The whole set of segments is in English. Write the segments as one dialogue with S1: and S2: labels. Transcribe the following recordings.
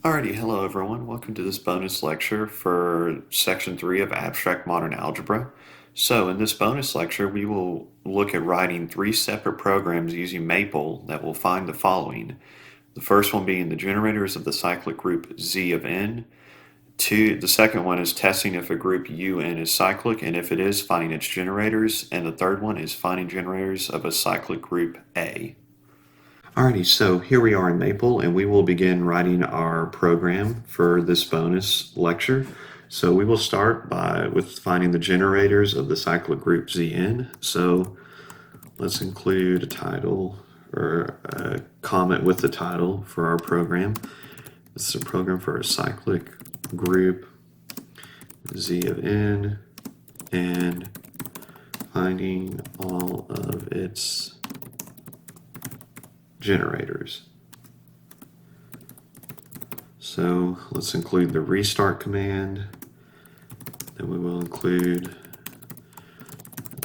S1: Alrighty, hello everyone. Welcome to this bonus lecture for Section 3 of Abstract Modern Algebra. So in this bonus lecture, we will look at writing three separate programs using Maple that will find the following. The first one being the generators of the cyclic group Z of n. The second one is testing if a group UN is cyclic, and if it is, finding its generators. And the third one is finding generators of a cyclic group A. Alrighty, so here we are in Maple, and we will begin writing our program for this bonus lecture. So we will start with finding the generators of the cyclic group Zn. So let's include a title or a comment with the title for our program. This is a program for a cyclic group Z of n and finding all of its generators. So let's include the restart command. Then we will include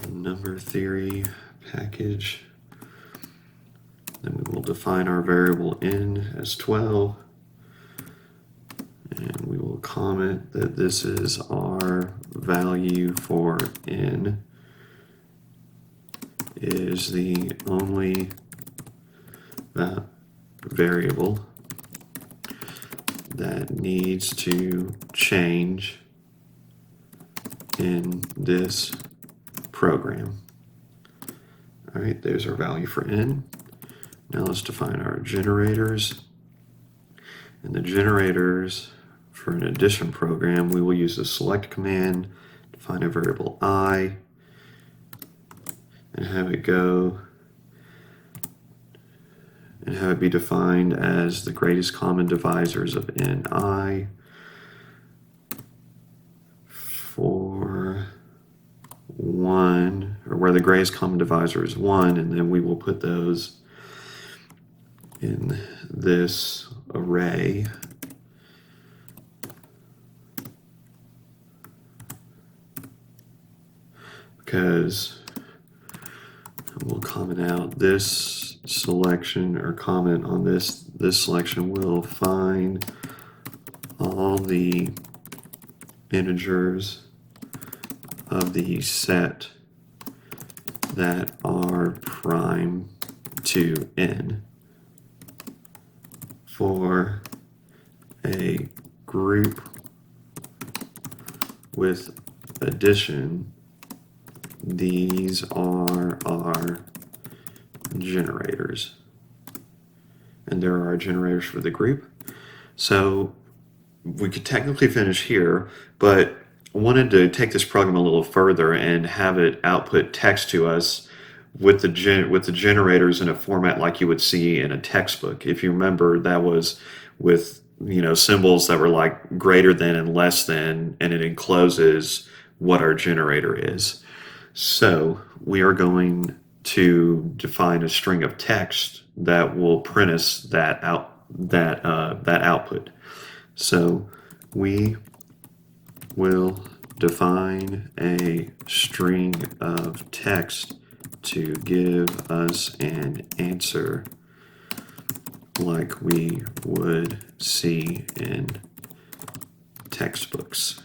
S1: the number theory package. Then we will define our variable n as 12. And we will comment that this is our value for n is the only variable that needs to change in this program. All right, there's our value for n. Now let's define our generators. And the generators for an addition program, we will use the select command to find a variable I and have it go and have it be defined as the greatest common divisors of ni for 1, or where the greatest common divisor is 1, and then we will put those in this array because we'll comment out this selection, or comment on this selection will find all the integers of the set that are prime to n for a group with addition. These are our generators, and there are our generators for the group. So we could technically finish here, but I wanted to take this program a little further and have it output text to us with the generators in a format like you would see in a textbook. If you remember, that was with symbols that were like greater than and less than, and it encloses what our generator is. So we are going to define a string of text that will print us that output. So we will define a string of text to give us an answer like we would see in textbooks.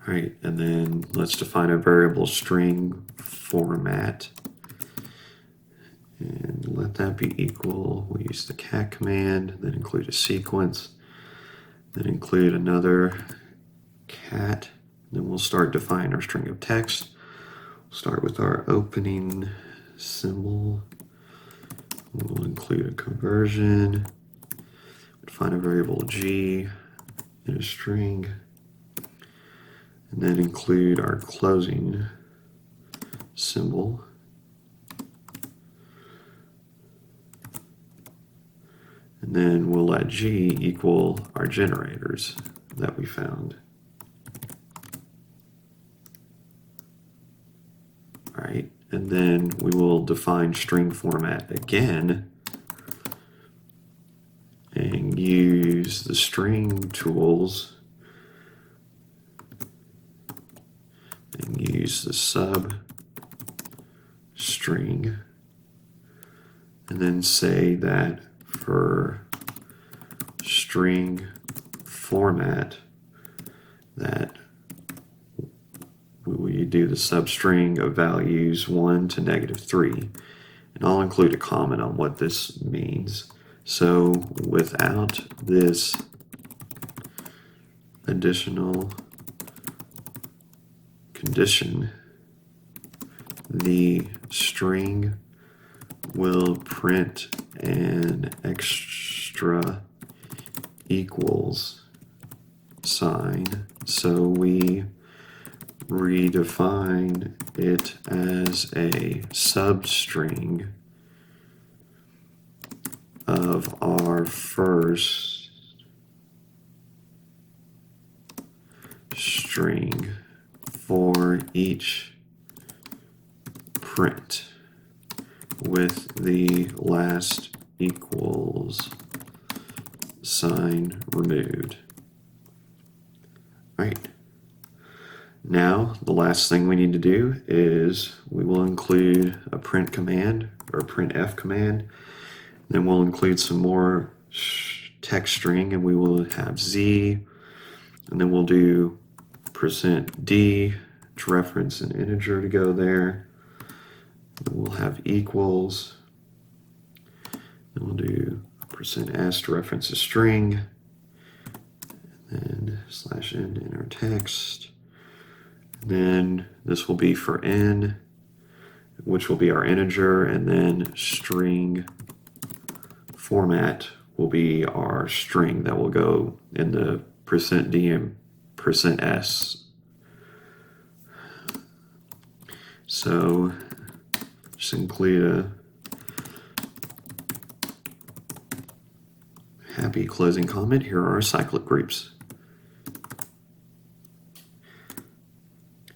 S1: All right, and then let's define a variable string format and let that be equal. We'll use the cat command, then include a sequence, then include another cat. Then we'll start defining our string of text. We'll start with our opening symbol. We'll include a conversion, define a variable g in a string, and then include our closing symbol. And then we'll let g equal our generators that we found. All right, and then we will define string format again and use the string tools and use the sub string, and then say that for string format that we do the substring of values 1 to -3. And I'll include a comment on what this means. So without this additional condition, the string will print an extra equals sign. So we redefine it as a substring of our first string for each print with the last equals sign removed. All right. Now, the last thing we need to do is we will include a print command or printf command. Then we'll include some more text string, and we will have z, and then we'll do %d to reference an integer to go there. Then we'll have equals, and we'll do %s to reference a string, and then /n in our text. Then this will be for n, which will be our integer, and then string format will be our string that will go in the %d and %s. So just include a happy closing comment. Here are our cyclic groups.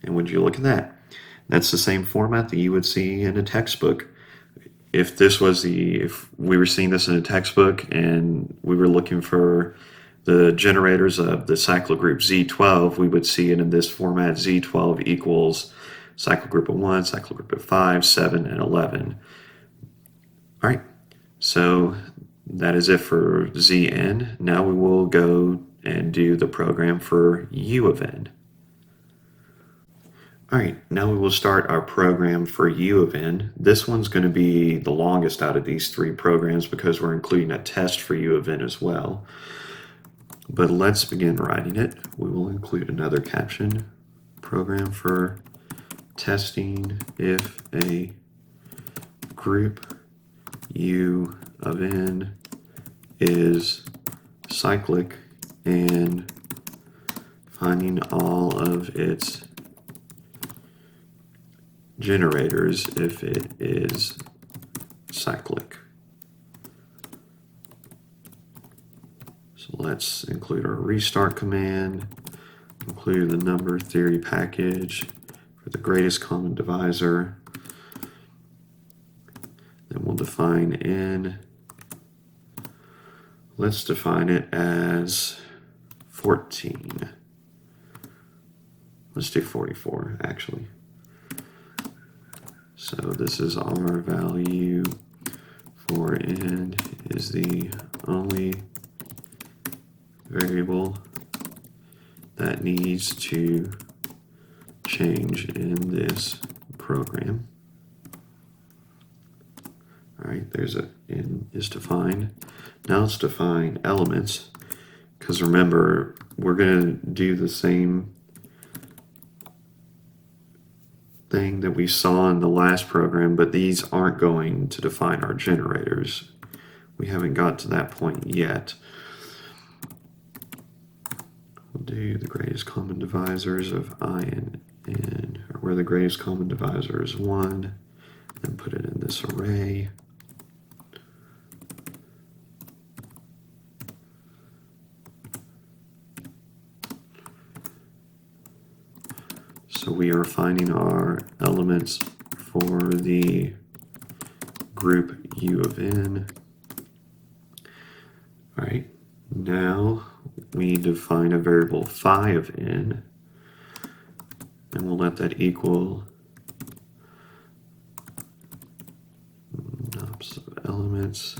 S1: And would you look at that? That's the same format that you would see in a textbook. If we were seeing this in a textbook and we were looking for the generators of the cyclic group Z12, we would see it in this format: Z12 equals cyclic group of 1, cyclic group of 5, 7, and 11. All right, so that is it for Zn. Now we will go and do the program for U of n. All right, now we will start our program for U of n. This one's going to be the longest out of these three programs because we're including a test for U of n as well. But let's begin writing it. We will include another caption: program for testing if a group U of n is cyclic and finding all of its generators if it is cyclic. So let's include our restart command, include the number theory package for the greatest common divisor. Then we'll define n. Let's define it as 14. Let's do 44 actually. So this is our value for n is the only variable that needs to change in this program. All right, there's a n is defined. Now let's define elements, because remember, we're going to do the same thing that we saw in the last program, but these aren't going to define our generators. We haven't got to that point yet. We'll do the greatest common divisors of I and n, or where the greatest common divisor is 1, and put it in this array. So we are finding our elements for the group U of n. All right, now we define a variable phi of n, and we'll let that equal nubs of elements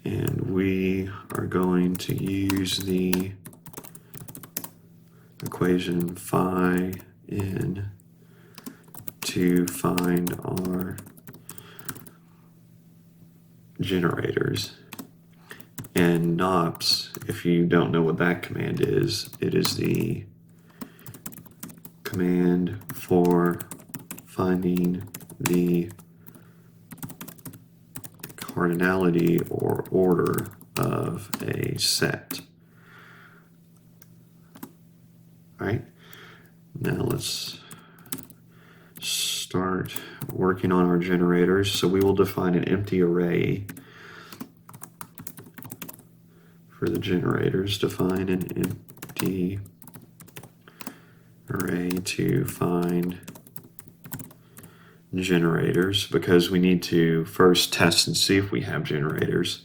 S1: And we are going to use the equation phi n to find our generators. And NOPS, if you don't know what that command is, it is the command for finding the cardinality or order of a set. All right, now let's start working on our generators. So we will define an empty array for the generators. Define an empty array to find generators, because we need to first test and see if we have generators.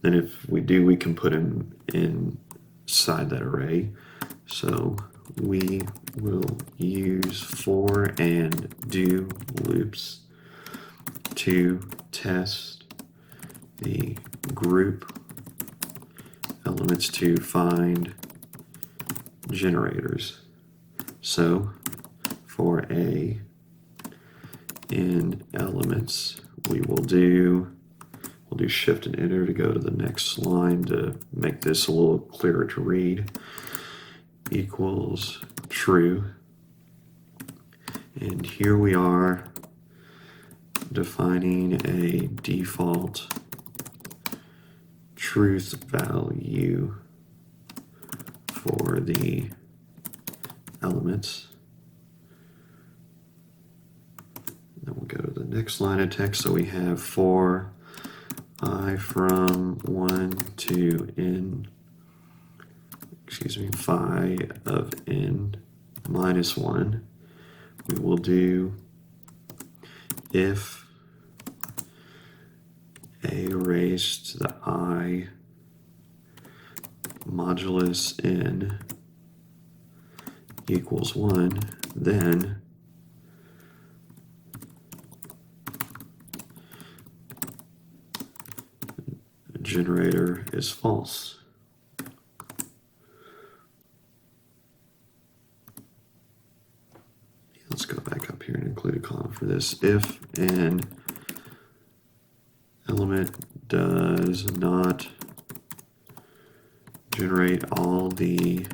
S1: Then if we do, we can put them inside that array. So we will use for and do loops to test the group elements to find generators. So for a in elements, we'll do shift and enter to go to the next line to make this a little clearer to read. Equals true. And here we are defining a default truth value for the elements. Then we'll go to the next line of text. So we have for I from 1 to n, phi of n minus 1. We will do if a raised to the I modulus n equals 1, then the generator is false. Let's go back up here and include a column for this. If an element does not generate all the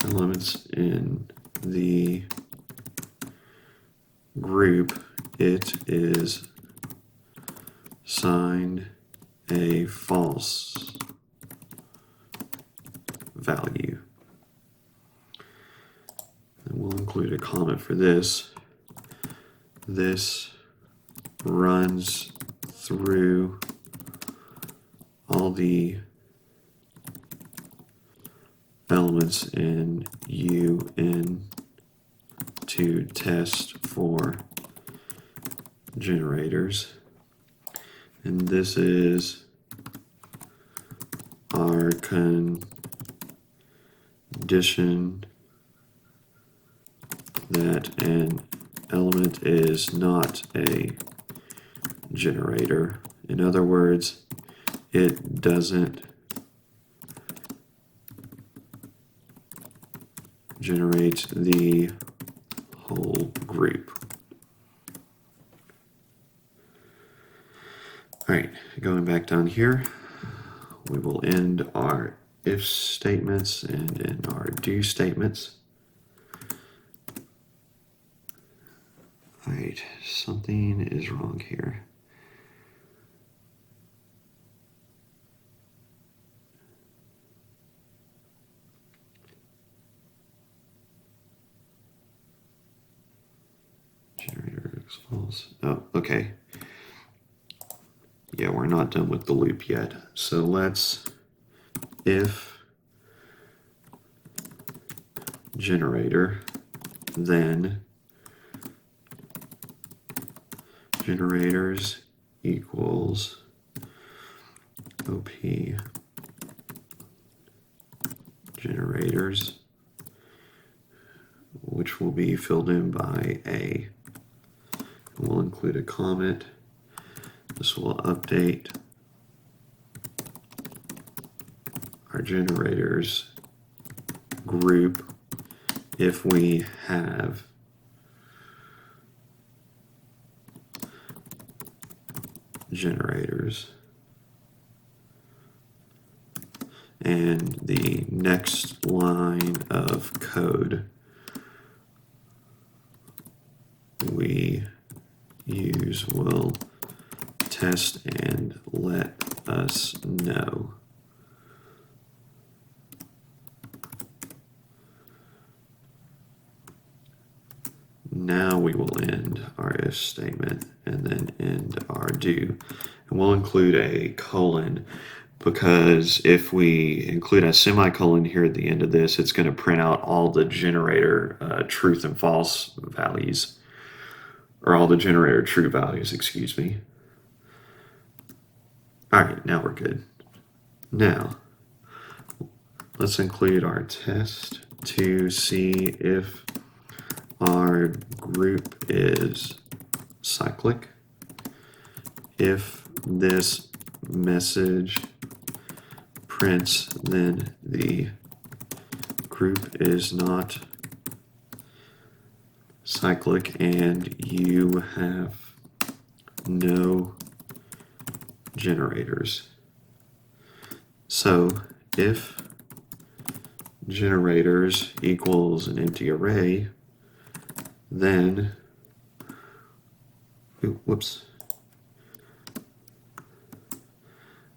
S1: elements in the group, it is assigned a false value. And we'll include a comment for this. This runs through all the elements in UN to test for generators. And this is our condition that an element is not a generator. In other words, it doesn't generate the whole group. All right, going back down here, we will end our if statements and in our do statements. All right, something is wrong here. Generator is false. Oh, okay. Yeah, we're not done with the loop yet. So let's if generator, then generators equals OP generators, which will be filled in by A. We'll include a comment. This will update our generators group if we have generators. And the next line of code we use will test and let us know. Now we will end our if statement and then end our do. And we'll include a colon because if we include a semicolon here at the end of this, it's going to print out all the generator truth and false values, or all the generator true values, excuse me. All right, now we're good. Now, let's include our test to see if our group is cyclic. If this message prints, then the group is not cyclic and you have no generators. So if generators equals an empty array, then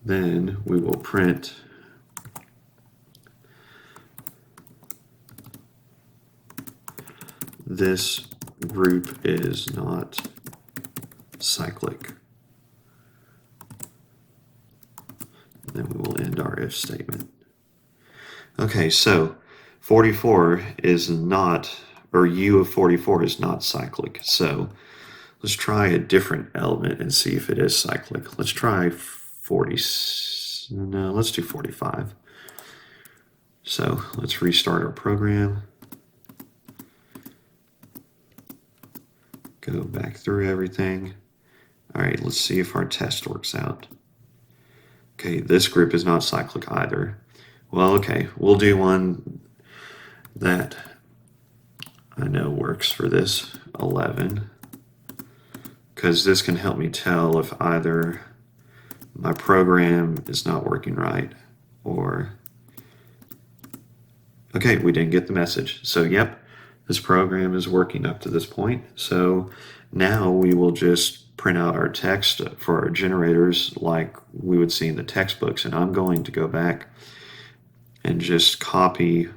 S1: then we will print this group is not cyclic. Then we will end our if statement. Okay, so 44 is not, or u of 44 is not cyclic. So let's try a different element and see if it is cyclic. Let's try 40, no, let's do 45. So let's restart our program. Go back through everything. All right, let's see if our test works out. Okay, this group is not cyclic either. Well, okay, we'll do one that I know works for this, 11, because this can help me tell if either my program is not working right or, okay, we didn't get the message. So, yep, this program is working up to this point. So now we will just print out our text for our generators like we would see in the textbooks. And I'm going to go back and just copy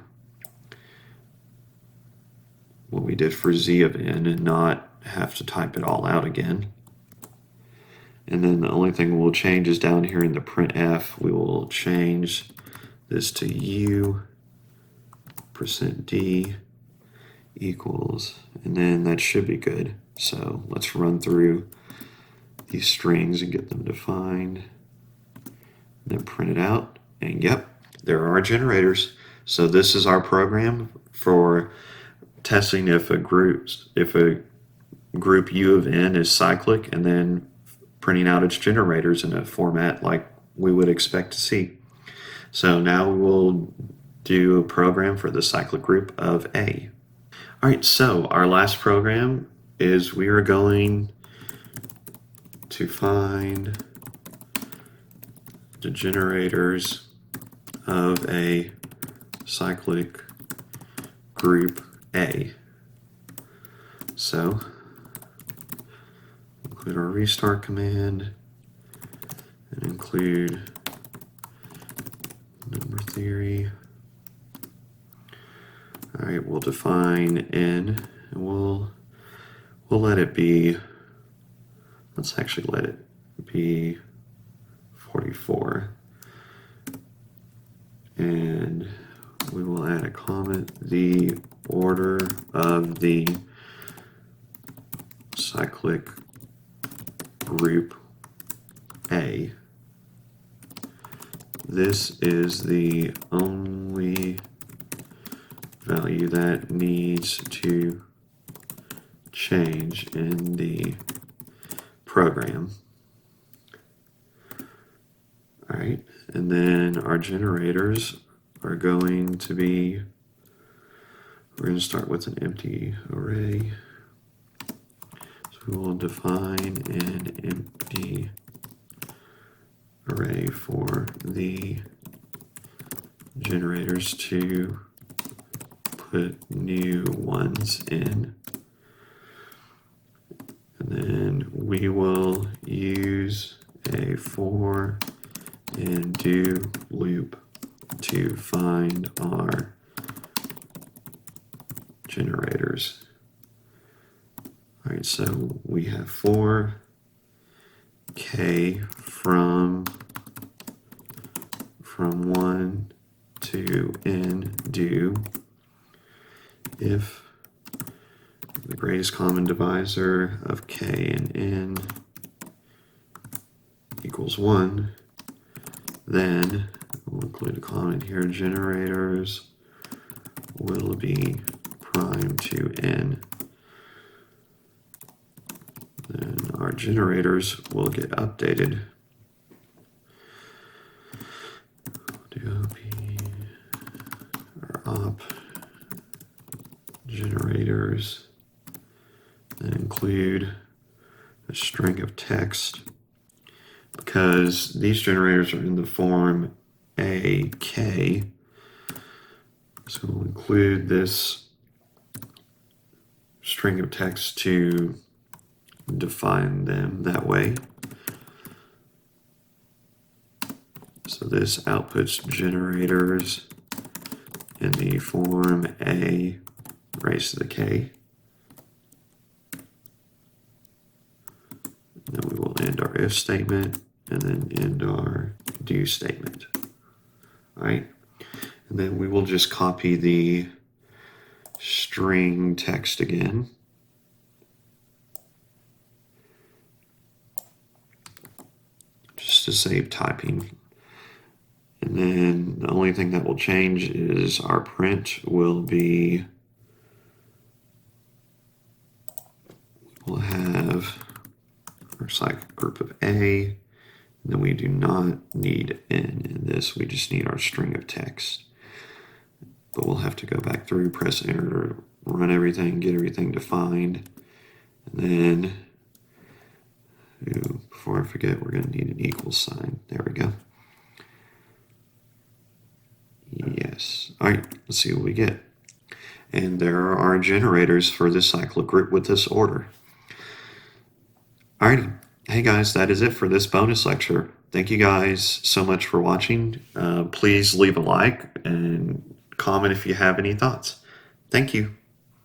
S1: what we did for z of n and not have to type it all out again. And then the only thing we'll change is down here in the printf, we will change this to u %d equals, and then that should be good. So let's run through these strings and get them defined, then print it out, and yep, there are our generators. So this is our program for testing if a group u of n is cyclic, and then printing out its generators in a format like we would expect to see. So now we'll do a program for the cyclic group of A. All right, so our last program is we are going to find the generators of a cyclic group A. So include our restart command and include number theory. All right, we'll define n, and we'll let it be, let's actually let it be 44. And we will add a comment, the order of the cyclic group A. This is the only value that needs to change in the program. All right, and then our generators are going to be, we're going to start with an empty array. So we will define an empty array for the generators to put new ones in. And then we will use a for and do loop to find our generators. All right, so we have for k from 1 to n do if the greatest common divisor of k and n equals 1, then we'll include a comment here, generators will be prime to n. Then our generators will get updated. Do op or op generators, then include a string of text, because these generators are in the form AK. So we'll include this string of text to define them that way. So this outputs generators in the form A raised to the K. And then we will end our if statement and then end our do statement. All right. And then we will just copy the string text again. Just to save typing. And then the only thing that will change is our print will be, we'll have our cyclic group of A, and then we do not need N in this, we just need our string of text. But we'll have to go back through, press enter, run everything, get everything defined, and then, before I forget, we're going to need an equal sign. There we go. Yes. All right, let's see what we get. And there are our generators for this cyclic group with this order. All righty. Hey guys, that is it for this bonus lecture. Thank you guys so much for watching. Please leave a like and comment if you have any thoughts. Thank you.